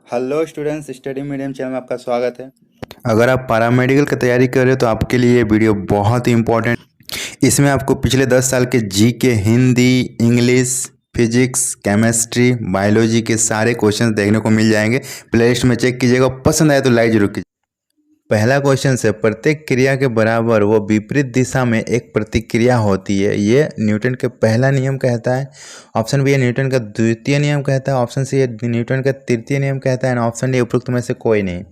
Hello students, study medium channel में आपका स्वागत है। अगर आप पैरामेडिकल की तैयारी कर रहे हो तो आपके लिए ये वीडियो बहुत ही इंपॉर्टेंट। इसमें आपको पिछले 10 साल के GK, Hindi, English, physics, chemistry, biology के सारे क्वेश्चंस देखने को मिल जाएंगे। प्लेलिस्ट में चेक कीजिएगा, पसंद आए तो लाइक जरूर कीजिए। पहला क्वेश्चन है, प्रत्येक क्रिया के बराबर वो विपरीत दिशा में एक प्रतिक्रिया होती है। ये न्यूटन के पहला नियम कहता है। ऑप्शन बी न्यूटन का द्वितीय नियम कहता है। ऑप्शन सी न्यूटन का तृतीय नियम कहता है। एंड ऑप्शन डी उपरोक्त में से कोई नहीं।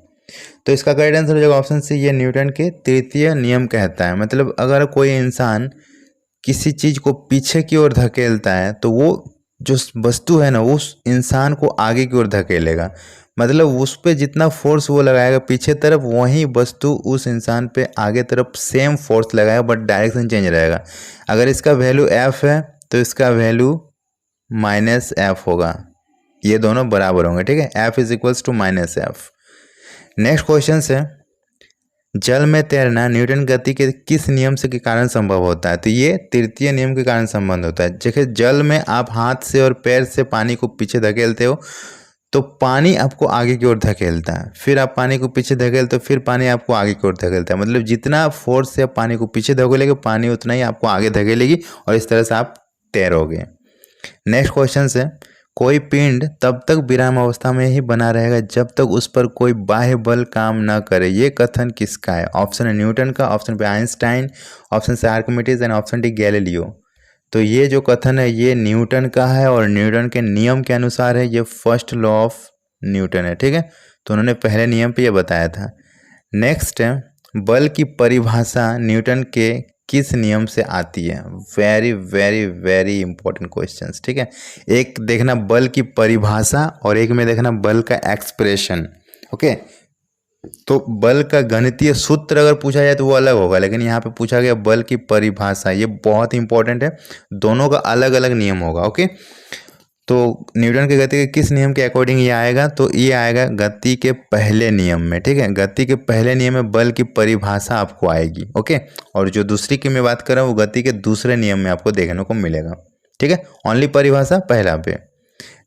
तो इसका करेक्ट आंसर हो जाएगा ऑप्शन सी, ये न्यूटन के तृतीय नियम कहता है। मतलब अगर कोई इंसान किसी चीज़ को पीछे की ओर धकेलता है तो वो जो वस्तु है ना, उस इंसान को आगे की ओर धकेलेगा। मतलब उस पर जितना फोर्स वो लगाएगा पीछे तरफ, वही वस्तु उस इंसान पे आगे तरफ सेम फोर्स लगाएगा, बट डायरेक्शन चेंज रहेगा। अगर इसका वैल्यू एफ है तो इसका वैल्यू माइनस एफ होगा। ये दोनों बराबर होंगे, ठीक है। F is equals to minus F. Next question है, जल में तैरना न्यूटन गति के किस नियम से के कारण संभव होता है? तो ये तृतीय नियम के कारण संबंध होता है। देखिए, जल में आप हाथ से और पैर से पानी को पीछे धकेलते हो तो पानी आपको आगे की ओर धकेलता है, फिर आप पानी को पीछे धकेलते हो, फिर पानी आपको आगे की ओर धकेलता है। मतलब जितना फोर्स से आप पानी को पीछे धकेलेगे, पानी उतना ही आपको आगे धकेलेगी और इस तरह से आप तैरोगे। नेक्स्ट क्वेश्चन है, कोई पिंड तब तक विराम अवस्था में ही बना रहेगा जब तक उस पर कोई बाह्य बल काम न करे। ये कथन किसका है? ऑप्शन है न्यूटन का, option B Einstein, option C Archimedes and option D Galileo. तो ये जो कथन है ये न्यूटन का है और न्यूटन के नियम के अनुसार है। ये फर्स्ट लॉ ऑफ न्यूटन है, ठीक है। तो उन्होंने पहले नियम पे ये बताया था। नेक्स्ट है, बल की परिभाषा न्यूटन के किस नियम से आती है? Very very very important questions, ठीक है। एक देखना बल की परिभाषा और एक में देखना बल का एक्सप्रेशन, ओके। तो बल का गणितीय सूत्र अगर पूछा जाए तो वो अलग होगा, लेकिन यहाँ पे पूछा गया बल की परिभाषा, ये बहुत इंपॉर्टेंट है। दोनों का अलग अलग नियम होगा, ओके। तो न्यूटन के गति के किस नियम के अकॉर्डिंग ये आएगा? तो ये आएगा गति के पहले नियम में, ठीक है। गति के पहले नियम में बल की परिभाषा आपको आएगी, ओके। और जो दूसरी की मैं बात कर रहा हूँ वो गति के दूसरे नियम में आपको देखने को मिलेगा, ठीक है। ओनली परिभाषा पहला पे।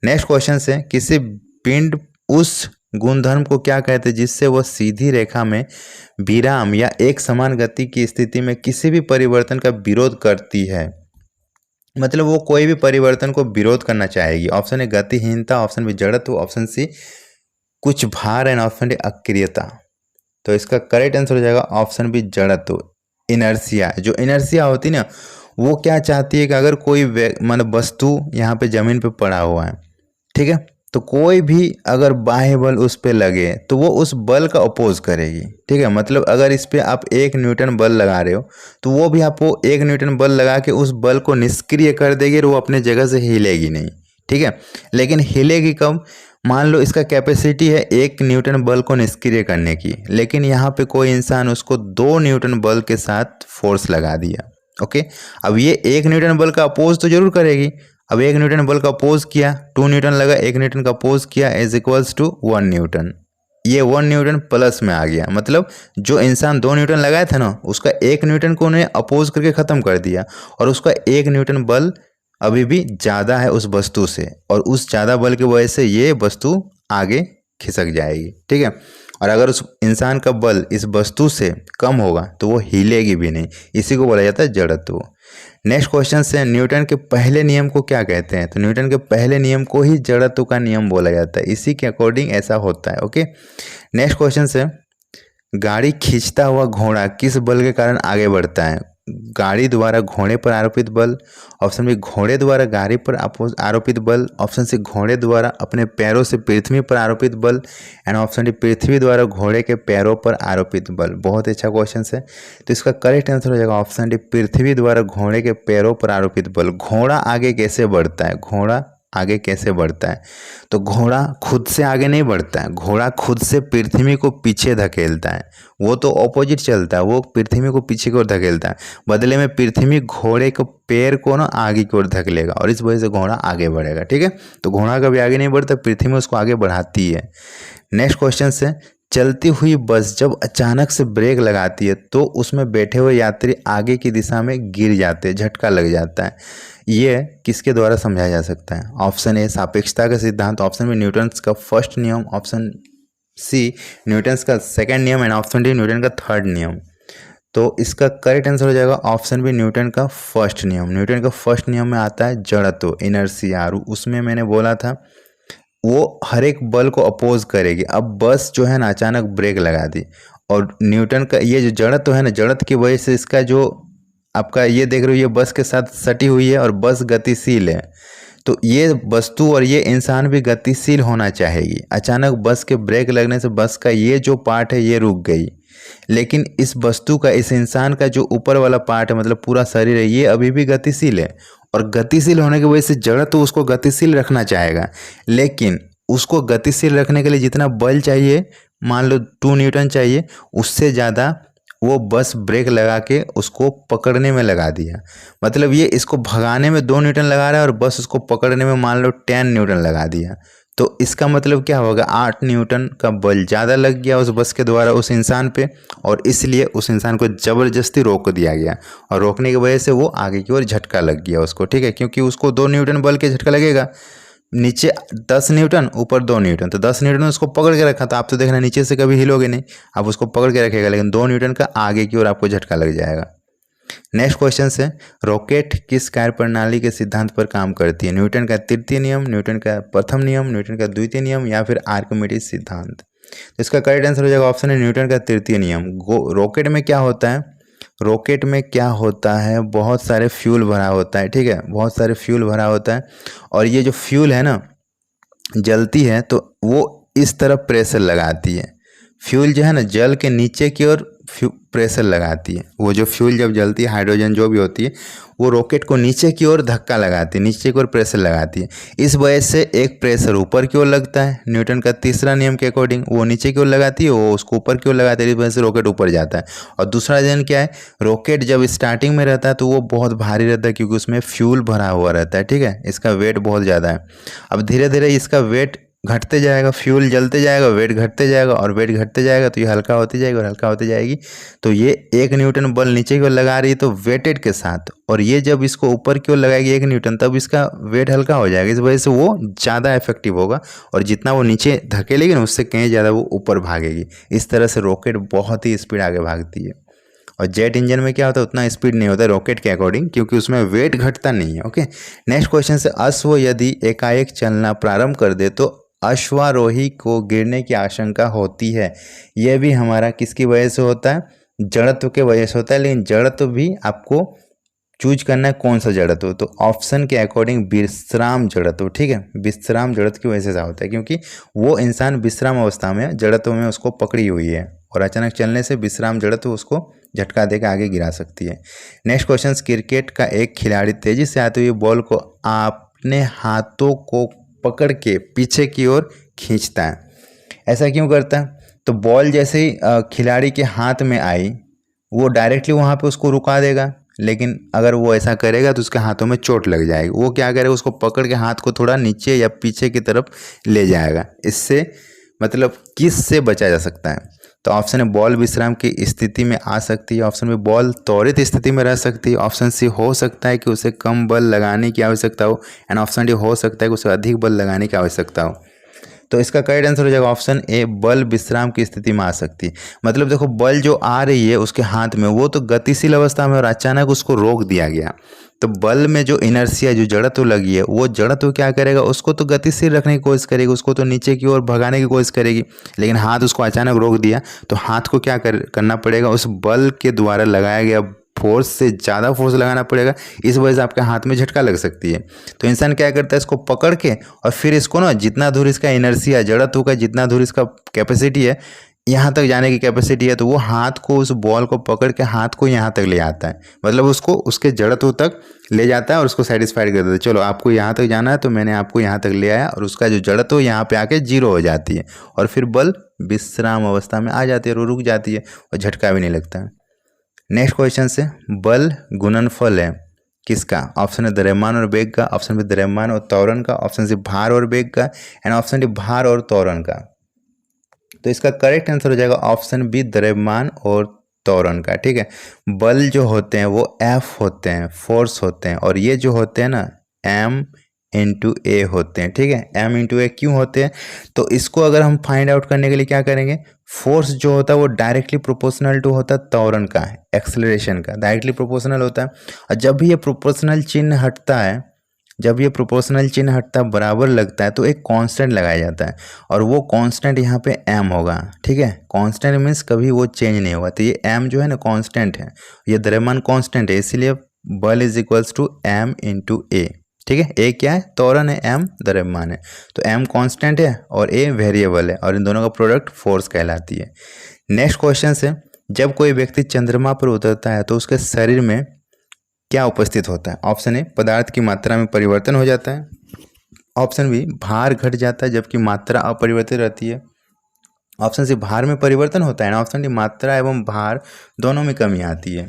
नेक्स्ट क्वेश्चन है, किसी पिंड उस गुणधर्म को क्या कहते हैं जिससे वह सीधी रेखा में विराम या एक समान गति की स्थिति में किसी भी परिवर्तन का विरोध करती है? मतलब वो कोई भी परिवर्तन को विरोध करना चाहेगी। ऑप्शन ए गतिहीनता, ऑप्शन बी जड़त्व, ऑप्शन सी कुछ भार एंड ऑप्शन डी अक्रियता। तो इसका करेक्ट आंसर हो जाएगा ऑप्शन बी जड़त्व, इनर्सिया। जो इनर्सिया होती है ना, वो क्या चाहती है कि अगर कोई मतलब वस्तु यहाँ पे जमीन पे पड़ा हुआ है, ठीक है, तो कोई भी अगर बाह्य बल उस पर लगे तो वो उस बल का अपोज करेगी, ठीक है। मतलब अगर इस पे आप 1 न्यूटन बल लगा रहे हो तो वो भी आपको 1 न्यूटन बल लगा के उस बल को निष्क्रिय कर देगी और वो अपने जगह से हिलेगी नहीं, ठीक है। लेकिन हिलेगी कब? मान लो इसका कैपेसिटी है 1 न्यूटन बल को निष्क्रिय करने की, लेकिन यहाँ पे कोई इंसान उसको 2 न्यूटन बल के साथ फोर्स लगा दिया, ओके। अब ये 1 न्यूटन बल का अपोज तो जरूर करेगी। अब 1 न्यूटन बल का अपोज किया, 2 न्यूटन लगा, 1 न्यूटन का अपोज किया इज इक्वल्स टू 1 न्यूटन। ये 1 न्यूटन प्लस में आ गया। मतलब जो इंसान 2 न्यूटन लगाया था ना, उसका 1 न्यूटन को उन्हें अपोज करके ख़त्म कर दिया और उसका 1 न्यूटन बल अभी भी ज़्यादा है उस वस्तु से, और उस ज़्यादा बल की वजह से ये वस्तु आगे खिसक जाएगी, ठीक है। और अगर उस इंसान का बल इस वस्तु से कम होगा तो वो हिलेगी भी नहीं। इसी को बोला जाता है जड़त्व। नेक्स्ट क्वेश्चन से, न्यूटन के पहले नियम को क्या कहते हैं? तो न्यूटन के पहले नियम को ही जड़त्व का नियम बोला जाता है। इसी के अकॉर्डिंग ऐसा होता है, ओके। नेक्स्ट क्वेश्चन से, गाड़ी खींचता हुआ घोड़ा किस बल के कारण आगे बढ़ता है? गाड़ी द्वारा घोड़े पर आरोपित बल, ऑप्शन बी घोड़े द्वारा गाड़ी पर आरोपित बल, ऑप्शन सी घोड़े द्वारा अपने पैरों से पृथ्वी पर आरोपित बल, एंड ऑप्शन डी पृथ्वी द्वारा घोड़े के पैरों पर आरोपित बल। बहुत अच्छा क्वेश्चन है। तो इसका करेक्ट आंसर हो जाएगा ऑप्शन डी पृथ्वी द्वारा घोड़े के पैरों पर आरोपित बल। घोड़ा आगे कैसे बढ़ता है? घोड़ा आगे कैसे बढ़ता है? तो घोड़ा खुद से आगे नहीं बढ़ता है, घोड़ा खुद से पृथ्वी को पीछे धकेलता है। वो तो ऑपोजिट चलता है, वो पृथ्वी को पीछे की ओर धकेलता है, बदले में पृथ्वी घोड़े को पैर को ना आगे की ओर धकेलेगा और इस वजह से घोड़ा आगे बढ़ेगा, ठीक है। तो घोड़ा कभी आगे नहीं बढ़ता, पृथ्वी उसको आगे बढ़ाती है। नेक्स्ट क्वेश्चन से, चलती हुई बस जब अचानक से ब्रेक लगाती है तो उसमें बैठे हुए यात्री आगे की दिशा में गिर जाते हैं, झटका लग जाता है। ये किसके द्वारा समझाया जा सकता है? ऑप्शन ए सापेक्षता का सिद्धांत, ऑप्शन बी न्यूटन्स का फर्स्ट नियम, ऑप्शन सी न्यूटन्स का सेकंड नियम एंड ऑप्शन डी न्यूटन का थर्ड नियम। तो इसका करेक्ट आंसर हो जाएगा ऑप्शन बी न्यूटन का फर्स्ट नियम। न्यूटन का फर्स्ट नियम में आता है जड़त्व, इनर्शिया, और उसमें मैंने बोला था वो हर एक बल को अपोज करेगी। अब बस जो है ना अचानक ब्रेक लगा दी, और न्यूटन का ये जो जड़त्व है ना, जड़त्व की वजह से इसका जो आपका ये देख रहे हो ये बस के साथ सटी हुई है और बस गतिशील है, तो ये वस्तु और ये इंसान भी गतिशील होना चाहेगी। अचानक बस के ब्रेक लगने से बस का ये जो पार्ट है ये रुक गई, लेकिन इस वस्तु का, इस इंसान का जो ऊपर वाला पार्ट है मतलब पूरा शरीर है, ये अभी भी गतिशील है, और गतिशील होने की वजह से जड़त्व तो उसको गतिशील रखना चाहेगा। लेकिन उसको गतिशील रखने के लिए जितना बल चाहिए, मान लो 2 न्यूटन चाहिए, उससे ज़्यादा वो बस ब्रेक लगा के उसको पकड़ने में लगा दिया। मतलब ये इसको भगाने में 2 न्यूटन लगा रहा है और बस उसको पकड़ने में मान लो 10 न्यूटन लगा दिया। तो इसका मतलब क्या होगा, 8 न्यूटन का बल ज़्यादा लग गया उस बस के द्वारा उस इंसान पे, और इसलिए उस इंसान को ज़बरदस्ती रोक दिया गया, और रोकने की वजह से वो आगे की ओर झटका लग गया उसको, ठीक है, क्योंकि उसको 2 न्यूटन बल के झटका लगेगा। नीचे 10 न्यूटन, ऊपर 2 न्यूटन, तो 10 न्यूटन उसको पकड़ के रखा था। आप तो देखना नीचे से कभी हिलोगे नहीं, आप उसको पकड़ के रखेगा, लेकिन 2 न्यूटन का आगे की ओर आपको झटका लग जाएगा। नेक्स्ट क्वेश्चन से, रॉकेट किस कार्य प्रणाली के सिद्धांत पर काम करती है? न्यूटन का तृतीय नियम, न्यूटन का प्रथम नियम, न्यूटन का द्वितीय नियम, या फिर आर्किमिडीज सिद्धांत? तो इसका करेक्ट आंसर हो जाएगा ऑप्शन है न्यूटन का तृतीय नियम। रॉकेट में क्या होता है, रॉकेट में क्या होता है, बहुत सारे फ्यूल भरा होता है, ठीक है, बहुत सारे फ्यूल भरा होता है, और ये जो फ्यूल है ना जलती है तो वो इस तरफ प्रेशर लगाती है। फ्यूल जो है ना जल के नीचे की ओर प्रेशर लगाती है। वो जो फ्यूल जब जलती है, हाइड्रोजन जो भी होती है, वो रॉकेट को नीचे की ओर धक्का लगाती है, नीचे की ओर प्रेशर लगाती है। इस वजह से एक प्रेशर ऊपर की ओर लगता है, न्यूटन का तीसरा नियम के अकॉर्डिंग वो नीचे की ओर लगाती है, वो उसको ऊपर की ओर लगाती है, इस वजह से रॉकेट ऊपर जाता है। और दूसरा रीजन क्या है, रॉकेट जब स्टार्टिंग में रहता है तो वो बहुत भारी रहता है, क्योंकि उसमें फ्यूल भरा हुआ रहता है, ठीक है, इसका वेट बहुत ज़्यादा है। अब धीरे धीरे इसका वेट घटते जाएगा, फ्यूल जलते जाएगा, वेट घटते जाएगा, और वेट घटते जाएगा तो ये हल्का होती जाएगी और हल्का होती जाएगी। तो ये 1 न्यूटन बल नीचे की ओर लगा रही है तो वेटेड के साथ, और ये जब इसको ऊपर की ओर लगाएगी 1 न्यूटन, तब इसका वेट हल्का हो जाएगा, इस वजह से वो ज़्यादा इफेक्टिव होगा, और जितना वो नीचे धकेलेगी ना उससे कहीं ज़्यादा वो ऊपर भागेगी। इस तरह से रॉकेट बहुत ही स्पीड आगे भागती है। और जेट इंजन में क्या होता है, उतना स्पीड नहीं होता रॉकेट के अकॉर्डिंग, क्योंकि उसमें वेट घटता नहीं है। ओके, नेक्स्ट क्वेश्चन से, अश्व यदि एकाएक चलना प्रारंभ कर दे तो अश्वारोही को गिरने की आशंका होती है। यह भी हमारा किसकी वजह से होता है, जड़त्व के वजह से होता है। लेकिन जड़त्व भी आपको चूज करना है कौन सा जड़त्व, तो ऑप्शन के अकॉर्डिंग विश्राम जड़त्व, ठीक है, विश्राम जड़त्व की वजह से होता है, क्योंकि वो इंसान विश्राम अवस्था में जड़त्व में उसको पकड़ी हुई है, और अचानक चलने से विश्राम जड़त्व उसको झटका देकर आगे गिरा सकती है। नेक्स्ट क्वेश्चन, क्रिकेट का एक खिलाड़ी तेजी से आती हुई बॉल को अपने हाथों को पकड़ के पीछे की ओर खींचता है। ऐसा क्यों करता है, तो बॉल जैसे ही खिलाड़ी के हाथ में आई वो डायरेक्टली वहाँ पे उसको रुका देगा, लेकिन अगर वो ऐसा करेगा तो उसके हाथों में चोट लग जाएगी। वो क्या करेगा, उसको पकड़ के हाथ को थोड़ा नीचे या पीछे की तरफ ले जाएगा। इससे मतलब किस से बचा जा सकता है, तो ऑप्शन है बॉल विश्राम की स्थिति में आ सकती है, ऑप्शन में बॉल त्वरित स्थिति में रह सकती है, ऑप्शन सी हो सकता है कि उसे कम बल लगाने की आवश्यकता हो, एंड ऑप्शन डी हो सकता है कि उसे अधिक बल लगाने की आवश्यकता हो। तो इसका करेक्ट आंसर हो जाएगा ऑप्शन ए, बल विश्राम की स्थिति में आ सकती है। मतलब देखो बल जो आ रही है उसके हाथ में, वो तो गतिशील अवस्था में, और अचानक उसको रोक दिया गया, तो बल में जो इनर्शिया, जो जड़त्व लगी है, वो जड़त्व क्या करेगा, उसको तो गतिशील रखने की कोशिश करेगी, उसको तो नीचे की ओर भगाने की कोशिश करेगी। लेकिन हाथ उसको अचानक रोक दिया तो हाथ को क्या करना पड़ेगा, उस बल के द्वारा लगाया गया फोर्स से ज़्यादा फोर्स लगाना पड़ेगा, इस वजह से आपके हाथ में झटका लग सकती है। तो इंसान क्या करता है, इसको पकड़ के और फिर इसको ना जितना दूर इसका इनर्शिया, जड़त्व का जितना दूर इसका कैपेसिटी है, यहाँ तक जाने की कैपेसिटी है, तो वो हाथ को, उस बॉल को पकड़ के हाथ को यहाँ तक ले आता है, मतलब उसको उसके जड़त्व तक ले जाता है और उसको सेटिस्फाइड कर देता है। चलो आपको यहाँ तक जाना है तो मैंने आपको यहाँ तक ले आया, और उसका जो जड़त्व यहाँ पे आके 0 हो जाती है, और फिर बल विश्राम अवस्था में आ जाती है और रुक जाती है और झटका भी नहीं लगता है। नेक्स्ट क्वेश्चन से, बल गुणनफल है किसका, ऑप्शन है द्रव्यमान और वेग का, ऑप्शन बी द्रव्यमान और त्वरण का, ऑप्शन सी भार और वेग का, एंड ऑप्शन डी भार और त्वरण का। तो इसका करेक्ट आंसर हो जाएगा ऑप्शन बी, द्रव्यमान और त्वरण का, ठीक है। बल जो होते हैं वो F होते हैं, फोर्स होते हैं, और ये जो होते हैं ना M इंटू ए होते हैं, ठीक है। M इंटू ए क्यों होते हैं? तो इसको अगर हम फाइंड आउट करने के लिए क्या करेंगे, फोर्स जो होता है वो डायरेक्टली प्रोपोर्शनल टू होता है त्वरण का, एक्सेलरेशन का, डायरेक्टली प्रोपोर्शनल होता है। और जब भी ये प्रोपोर्शनल चिन्ह हटता है, जब ये प्रोपोर्शनल चिन्ह हटता है, बराबर लगता है, तो एक कांस्टेंट लगाया जाता है, और वो कांस्टेंट यहाँ पे m होगा, ठीक है। कांस्टेंट मीन्स कभी वो चेंज नहीं होगा, तो ये m जो है ना कांस्टेंट है, ये द्रव्यमान कांस्टेंट है, इसीलिए बल is equals to m into a, ठीक है। ए क्या है, त्वरण है, m द्रव्यमान है, तो m कांस्टेंट है और a वेरिएबल है, और इन दोनों का प्रोडक्ट फोर्स कहलाती है। नेक्स्ट क्वेश्चन से, जब कोई व्यक्ति चंद्रमा पर उतरता है तो उसके शरीर में क्या उपस्थित होता है? ऑप्शन ए, पदार्थ की मात्रा में परिवर्तन हो जाता है। ऑप्शन बी, भार घट जाता है जबकि मात्रा अपरिवर्तित रहती है। ऑप्शन सी, भार में परिवर्तन होता है ना। ऑप्शन डी, मात्रा एवं भार दोनों में कमी आती है।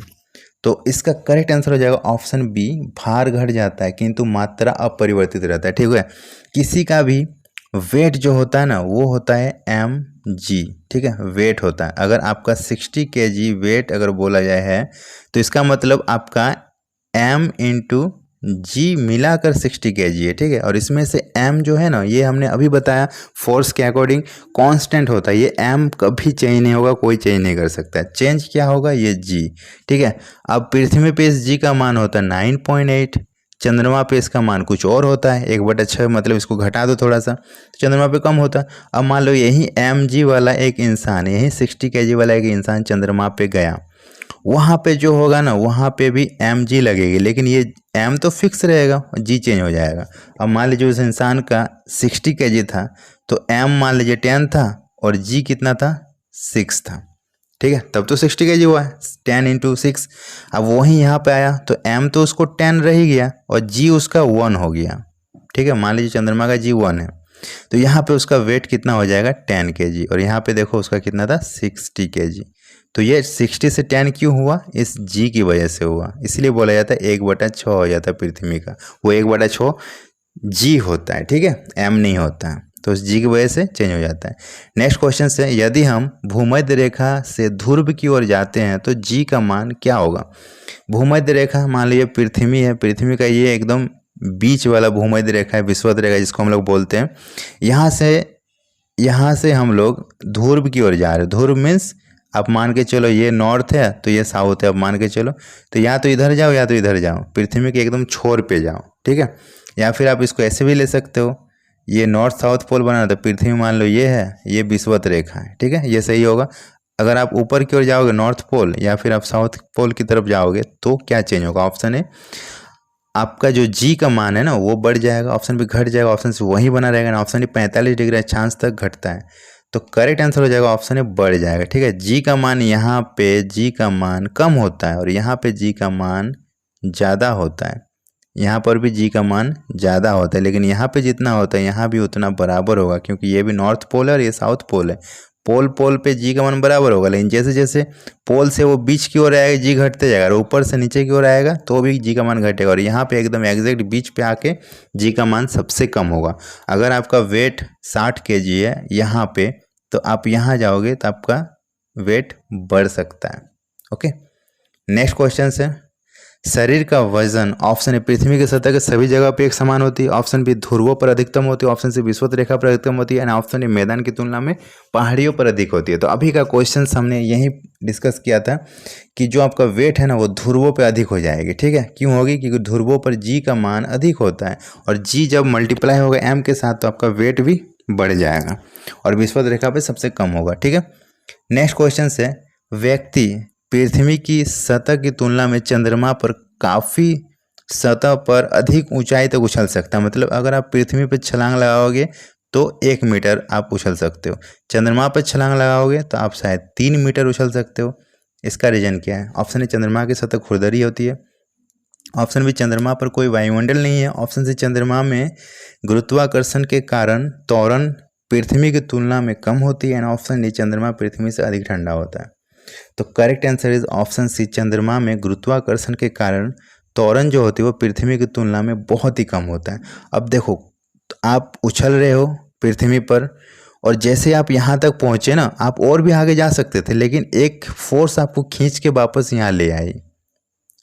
तो इसका करेक्ट आंसर हो जाएगा ऑप्शन बी, भार घट जाता है किंतु मात्रा अपरिवर्तित रहता है, ठीक है। किसी का भी वेट जो होता है ना वो होता है mg, ठीक है, वेट होता है। अगर आपका 60 kg वेट अगर बोला जाए है तो इसका मतलब आपका m इंटू जी मिलाकर 60 kg है, ठीक है। और इसमें से m जो है ना, ये हमने अभी बताया फोर्स के अकॉर्डिंग कांस्टेंट होता है, ये m कभी चेंज नहीं होगा, कोई चेंज नहीं कर सकता है। चेंज क्या होगा, ये g, ठीक है। अब पृथ्वी पे इस g का मान होता है 9.8, चंद्रमा पे इसका मान कुछ और होता है 1/6, मतलब इसको घटा दो थोड़ा सा, चंद्रमा पे कम होता है। अब मान लो यही mg वाला एक इंसान, यही 60 kg वाला एक इंसान चंद्रमा पे गया, वहाँ पे जो होगा ना वहाँ पे भी mg लगेगी, लेकिन ये m तो फिक्स रहेगा, g चेंज हो जाएगा। अब मान लीजिए उस इंसान का 60 kg था तो m मान लीजिए 10 था और g कितना था, 6 था, ठीक है। तब तो 60 kg हुआ है, 10 इंटू 6। अब वही यहाँ पे आया तो m तो उसको 10 रह ही गया और g उसका 1 हो गया, ठीक है। मान लीजिए चंद्रमा का g 1 है, तो यहाँ पे उसका वेट कितना हो जाएगा, 10 kg, और यहाँ पे देखो उसका कितना था, 60 kg। तो ये 60 से 10 क्यों हुआ, इस g की वजह से हुआ, इसलिए बोला जाता है 1/6 हो जाता है पृथ्वी का, वो 1/6 g होता है, ठीक है, m नहीं होता है, तो उस g की वजह से चेंज हो जाता है। नेक्स्ट क्वेश्चन से, यदि हम भूमध्य रेखा से ध्रुव की ओर जाते हैं तो g का मान क्या होगा? भूमध्य रेखा, मान लीजिए पृथ्वी है, पृथ्वी का ये एकदम बीच वाला भूमध्य रेखा है, विषुवत रेखा जिसको हम लोग बोलते हैं। यहाँ से हम लोग ध्रुव की ओर जा रहे हैं। ध्रुव मीन्स आप मान के चलो ये नॉर्थ है तो ये साउथ है, अब मान के चलो, तो या तो इधर जाओ या तो इधर जाओ, पृथ्वी के एकदम छोर पे जाओ, ठीक है। या फिर आप इसको ऐसे भी ले सकते हो, ये नॉर्थ साउथ पोल बना तो पृथ्वी मान लो ये है, ये विषुवत रेखा है, ठीक है, ये सही होगा। अगर आप ऊपर की ओर जाओगे नॉर्थ पोल या फिर आप साउथ पोल की तरफ जाओगे तो क्या चेंज होगा? ऑप्शन है, आपका जो जी का मान है ना वो बढ़ जाएगा, ऑप्शन भी घट जाएगा, ऑप्शन से वही बना रहेगा ना। ऑप्शन 45 डिग्री अक्षांश तक घटता है, तो करेक्ट आंसर हो जाएगा ऑप्शन ए, बढ़ जाएगा, ठीक है। जी का मान, यहाँ पे जी का मान कम होता है और यहाँ पे जी का मान ज़्यादा होता है, यहाँ पर भी जी का मान ज़्यादा होता है, लेकिन यहाँ पे जितना होता है यहाँ भी उतना बराबर होगा, क्योंकि ये भी नॉर्थ पोल है और ये साउथ पोल है। पोल पे जी का मान बराबर होगा, लेकिन जैसे जैसे पोल से वो बीच की ओर आएगा जी घटते जाएगा, और ऊपर से नीचे की ओर आएगा तो भी जी का मान घटेगा, और यहाँ पे एकदम एग्जैक्ट बीच पे आके जी का मान सबसे कम होगा। अगर आपका वेट 60 kg है यहाँ पे, तो आप यहाँ जाओगे तो आपका वेट बढ़ सकता है, ओके। नेक्स्ट क्वेश्चन है, शरीर का वजन, ऑप्शन ए पृथ्वी के सतह के सभी जगह पे एक समान होती है, ऑप्शन बी ध्रुवों पर अधिकतम होती है, ऑप्शन सी विषुवत रेखा पर अधिकतम होती है, एंड ऑप्शन ए मैदान की तुलना में पहाड़ियों पर अधिक होती है। तो अभी का क्वेश्चन हमने यही डिस्कस किया था कि जो आपका वेट है ना वो ध्रुवों पर अधिक हो जाएगी, ठीक है। क्यों होगी? क्योंकि ध्रुवों पर जी का मान अधिक होता है, और जी जब मल्टीप्लाई होगा एम के साथ तो आपका वेट भी बढ़ जाएगा, और विषुवत रेखा पे सबसे कम होगा, ठीक है। नेक्स्ट क्वेश्चन है, व्यक्ति पृथ्वी की सतह की तुलना में चंद्रमा पर काफ़ी सतह पर अधिक ऊंचाई तक उछल सकता है। मतलब अगर आप पृथ्वी पर छलांग लगाओगे तो 1 मीटर आप उछल सकते हो, चंद्रमा पर छलांग लगाओगे तो आप शायद 3 मीटर उछल सकते हो। इसका रीजन क्या है? ऑप्शन ए, चंद्रमा की सतह खुरदरी होती है, ऑप्शन बी, चंद्रमा पर कोई वायुमंडल नहीं है, ऑप्शन सी, चंद्रमा में गुरुत्वाकर्षण के कारण त्वरण पृथ्वी की तुलना में कम होती है, एंड ऑप्शन डी, चंद्रमा पृथ्वी से अधिक ठंडा होता है। तो correct answer is option C, चंद्रमा में गुरुत्वाकर्षण के कारण त्वरण जो होती है वो पृथ्वी की तुलना में बहुत ही कम होता है। अब देखो, आप उछल रहे हो पृथ्वी पर, और जैसे आप यहाँ तक पहुँचे ना, आप और भी आगे जा सकते थे, लेकिन एक फोर्स आपको खींच के वापस यहाँ ले आई।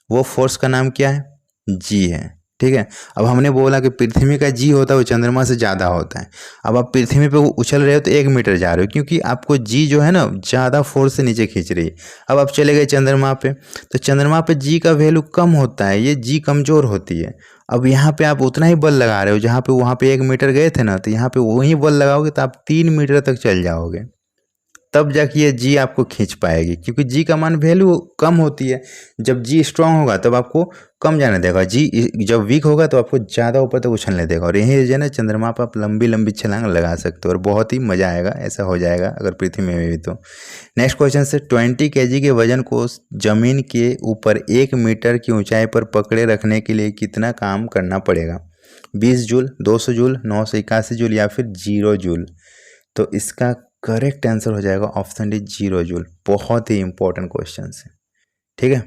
वो फोर्स का नाम क्या है? जी है। ठीक है। अब हमने बोला कि पृथ्वी का जी होता है वो चंद्रमा से ज़्यादा होता है। अब आप पृथ्वी पे उछल रहे हो तो 1 मीटर जा रहे हो, क्योंकि आपको जी जो है ना ज़्यादा फोर्स से नीचे खींच रही है। अब आप चले गए चंद्रमा पे, तो चंद्रमा पे जी का वैल्यू कम होता है, ये जी कमज़ोर होती है। अब यहाँ पे आप उतना ही बल लगा रहे हो, जहाँ पे वहाँ पे 1 मीटर गए थे ना, तो यहाँ पे वही बल लगाओगे तो आप 3 मीटर तक चल जाओगे, तब जाके ये जी आपको खींच पाएगी, क्योंकि जी का मान वैल्यू कम होती है। जब जी स्ट्रांग होगा तब आपको कम जाने देगा, जी जब वीक होगा तो आपको ज़्यादा ऊपर तक उछलने देगा। और यही रीजन है चंद्रमा पर आप लंबी लंबी छलांग लगा सकते हो और बहुत ही मज़ा आएगा। ऐसा हो जाएगा अगर पृथ्वी में भी। तो नेक्स्ट क्वेश्चन से 20 kg के वजन को जमीन के ऊपर 1 मीटर की ऊंचाई पर पकड़े रखने के लिए कितना काम करना पड़ेगा? 20 जूल, 200 जूल, 981 जूल या फिर 0 जूल? तो इसका करेक्ट आंसर हो जाएगा ऑप्शन डी, 0 जूल। बहुत ही इंपॉर्टेंट क्वेश्चन है। ठीक है।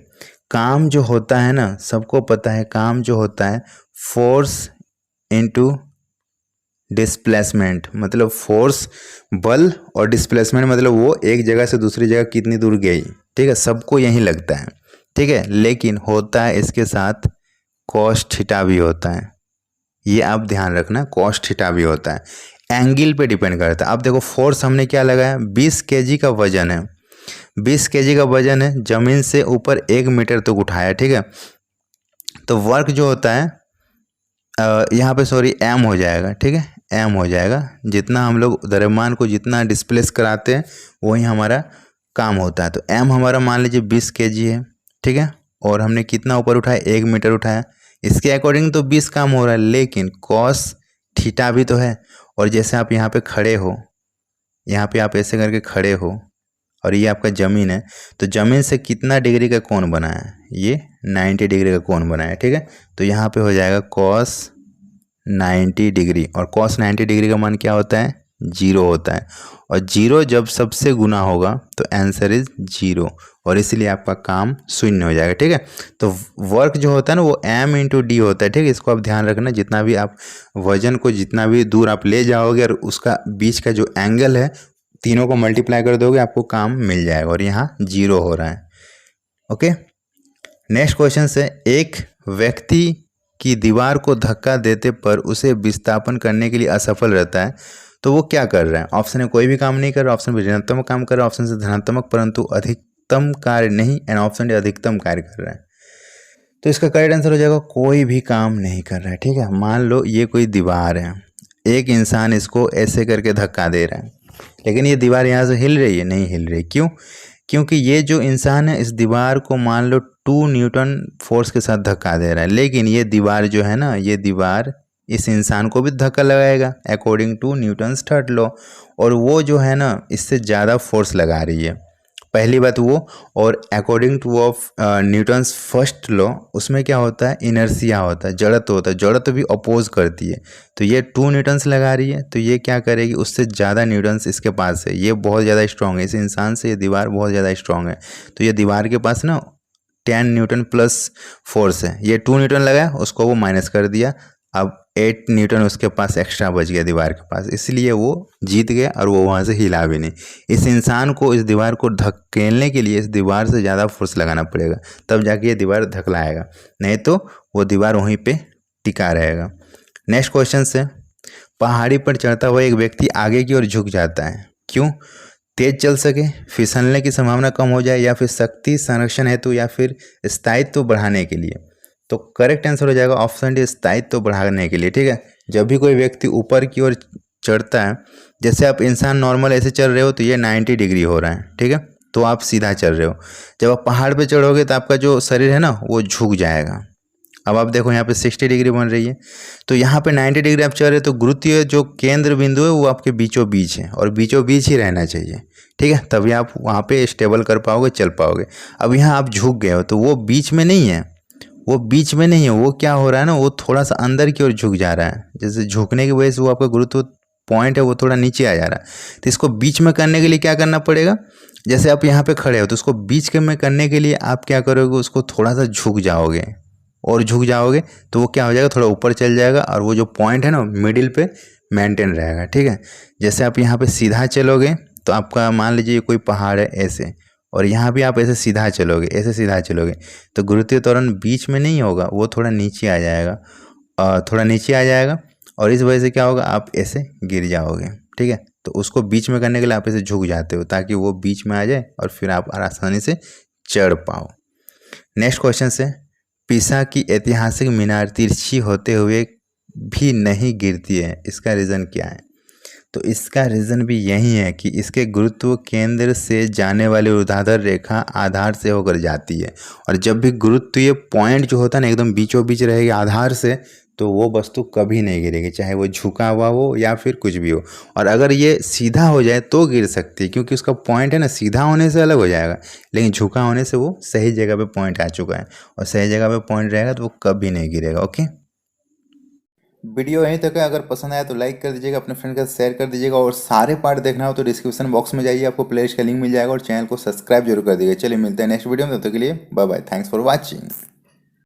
काम जो होता है ना, सबको पता है, काम जो होता है फोर्स इनटू डिस्प्लेसमेंट, मतलब फोर्स बल, और डिस्प्लेसमेंट मतलब वो एक जगह से दूसरी जगह कितनी दूर गई। ठीक है, सबको यही लगता है। ठीक है, लेकिन होता है इसके साथ कॉस थीटा भी होता है, ये आप ध्यान रखना, कॉस थीटा भी होता है। एंगल पे डिपेंड करता है। अब देखो फोर्स हमने क्या लगाया, 20 kg का वजन है, 20 kg का वजन है, जमीन से ऊपर 1 मीटर तक उठाया। ठीक है, तो वर्क जो होता है यहाँ पे सॉरी एम हो जाएगा। ठीक है, एम हो जाएगा, जितना हम लोग द्रव्यमान को जितना डिस्प्लेस कराते हैं वही हमारा काम होता है। तो एम हमारा मान लीजिए 20 kg है। ठीक है, और हमने कितना ऊपर उठाया, 1 मीटर उठाया, इसके अकॉर्डिंग तो 20 काम हो रहा है, लेकिन कॉस थीटा भी तो है। और जैसे आप यहाँ पे खड़े हो, यहाँ पे आप ऐसे करके खड़े हो और ये आपका ज़मीन है, तो ज़मीन से कितना डिग्री का कोण बना है, ये 90 डिग्री का कोण बना है। ठीक है, तो यहाँ पे हो जाएगा कॉस 90 डिग्री, और कॉस 90 डिग्री का मान क्या होता है, 0 होता है। और 0 जब सबसे गुना होगा तो आंसर इज 0, और इसलिए आपका काम शून्य हो जाएगा। ठीक है, तो वर्क जो होता है ना वो m इंटू डी होता है। ठीक है, इसको आप ध्यान रखना, जितना भी आप वजन को जितना भी दूर आप ले जाओगे और उसका बीच का जो एंगल है, तीनों को मल्टीप्लाई कर दोगे आपको काम मिल जाएगा, और यहाँ 0 हो रहा है। ओके, नेक्स्ट क्वेश्चन से, एक व्यक्ति की दीवार को धक्का देते पर उसे विस्थापन करने के लिए असफल रहता है, तो वो क्या कर रहा है? ऑप्शन है कोई भी काम नहीं कर रहा, ऑप्शन बी ऋणात्मक काम कर रहा है, ऑप्शन से धनात्मक परंतु अधिकतम कार्य नहीं, एंड ऑप्शन डी अधिकतम कार्य कर रहा है। तो इसका करेक्ट आंसर हो जाएगा कोई भी काम नहीं कर रहा है। ठीक है, मान लो ये कोई दीवार है, एक इंसान इसको ऐसे करके धक्का दे रहा है, लेकिन ये दीवार यहाँ से हिल रही है, नहीं हिल रही। क्यों? क्योंकि ये जो इंसान है इस दीवार को मान लो 2 न्यूटन फोर्स के साथ धक्का दे रहा है, लेकिन ये दीवार जो है ना, ये दीवार इस इंसान को भी धक्का लगाएगा according to Newton's third law, और वो जो है ना इससे ज़्यादा फोर्स लगा रही है, पहली बात वो। और according two of Newton's first law, उसमें क्या होता है, इनर्सिया होता है, जड़त्व होता है, जड़त्व भी अपोज करती है। तो ये 2 न्यूटन्स लगा रही है, तो ये क्या करेगी, उससे ज़्यादा न्यूटन्स इसके पास है, ये बहुत ज़्यादा स्ट्रॉन्ग है, इस इंसान से ये दीवार बहुत ज़्यादा स्ट्रॉन्ग है। तो ये दीवार के पास ना 10 न्यूटन प्लस फोर्स है, ये 2 न्यूटन लगाया, उसको वो माइनस कर दिया, अब 8 न्यूटन उसके पास एक्स्ट्रा बच गया दीवार के पास, इसलिए वो जीत गया और वो वहाँ से हिला भी नहीं। इस इंसान को इस दीवार को धकेलने के लिए इस दीवार से ज़्यादा फोर्स लगाना पड़ेगा, तब जाके ये दीवार धकलाएगा, नहीं तो वो दीवार वहीं पे टिका रहेगा। नेक्स्ट क्वेश्चन से, पहाड़ी पर चढ़ता हुआ एक व्यक्ति आगे की ओर झुक जाता है, क्यों? तेज चल सके, फिसलने की संभावना कम हो जाए, या फिर शक्ति संरक्षण हेतु, या फिर स्थायित्व बढ़ाने के लिए? तो करेक्ट आंसर हो जाएगा ऑप्शन डी, स्थायित्व बढ़ाने के लिए। ठीक है, जब भी कोई व्यक्ति ऊपर की ओर चढ़ता है, जैसे आप इंसान नॉर्मल ऐसे चल रहे हो तो ये 90 डिग्री हो रहा है। ठीक है, तो आप सीधा चल रहे हो, जब आप पहाड़ पे चढ़ोगे तो आपका जो शरीर है ना वो झुक जाएगा। अब आप देखो यहाँ पे 60 डिग्री बन रही है, तो यहाँ पे 90 डिग्री आप चल रहे हो, तो गुरुत्वीय जो केंद्र बिंदु है वो आपके बीचों बीच है, और बीचों बीच ही रहना चाहिए। ठीक है, तभी आप वहाँ पे स्टेबल कर पाओगे, चल पाओगे। अब यहाँ आप झुक गए हो, तो वो बीच में नहीं है, वो बीच में नहीं है, वो क्या हो रहा है ना, वो थोड़ा सा अंदर की ओर झुक जा रहा है, जैसे झुकने की वजह से वो आपका गुरुत्व पॉइंट है वो थोड़ा नीचे आ जा रहा है। तो इसको बीच में करने के लिए क्या करना पड़ेगा, जैसे आप यहाँ पे खड़े हो तो उसको बीच के में करने के लिए आप क्या करोगे, उसको थोड़ा सा झुक जाओगे, और झुक जाओगे तो वो क्या हो जाएगा, थोड़ा ऊपर चल जाएगा, और वो जो पॉइंट है ना मिडिल पे मेंटेन रहेगा। ठीक है, जैसे आप यहाँ पे सीधा चलोगे तो आपका मान लीजिए कोई पहाड़ है ऐसे, और यहाँ भी आप ऐसे सीधा चलोगे, ऐसे सीधा चलोगे तो गुरुत्वीय त्वरण बीच में नहीं होगा, वो थोड़ा नीचे आ जाएगा, थोड़ा नीचे आ जाएगा, और इस वजह से क्या होगा, आप ऐसे गिर जाओगे। ठीक है, तो उसको बीच में करने के लिए आप ऐसे झुक जाते हो ताकि वो बीच में आ जाए और फिर आप आसानी से चढ़ पाओ। नेक्स्ट क्वेश्चन से, पीसा की ऐतिहासिक मीनार तिरछी होते हुए भी नहीं गिरती है, इसका रीज़न क्या है? तो इसका रीज़न भी यही है कि इसके गुरुत्व केंद्र से जाने वाली ऊर्ध्वाधर रेखा आधार से होकर जाती है, और जब भी गुरुत्वीय पॉइंट जो होता है ना एकदम बीचों बीच रहेगी आधार से, तो वो वस्तु कभी नहीं गिरेगी, चाहे वो झुका हुआ हो या फिर कुछ भी हो। और अगर ये सीधा हो जाए तो गिर सकती है, क्योंकि उसका पॉइंट है ना सीधा होने से अलग हो जाएगा, लेकिन झुका होने से वो सही जगह पे पॉइंट आ चुका है, और सही जगह पे पॉइंट रहेगा तो वो कभी नहीं गिरेगा। ओके, वीडियो यहीं तक है। अगर पसंद आया तो लाइक कर दीजिएगा, अपने फ्रेंड के साथ शेयर कर दीजिएगा, और सारे पार्ट देखना हो तो डिस्क्रिप्शन बॉक्स में जाइए, आपको प्लेलिस्ट का लिंक मिल जाएगा, और चैनल को सब्सक्राइब जरूर कर दीजिएगा। चलिए मिलते हैं नेक्स्ट वीडियो में, तब तक के लिए bye bye, thanks for watching.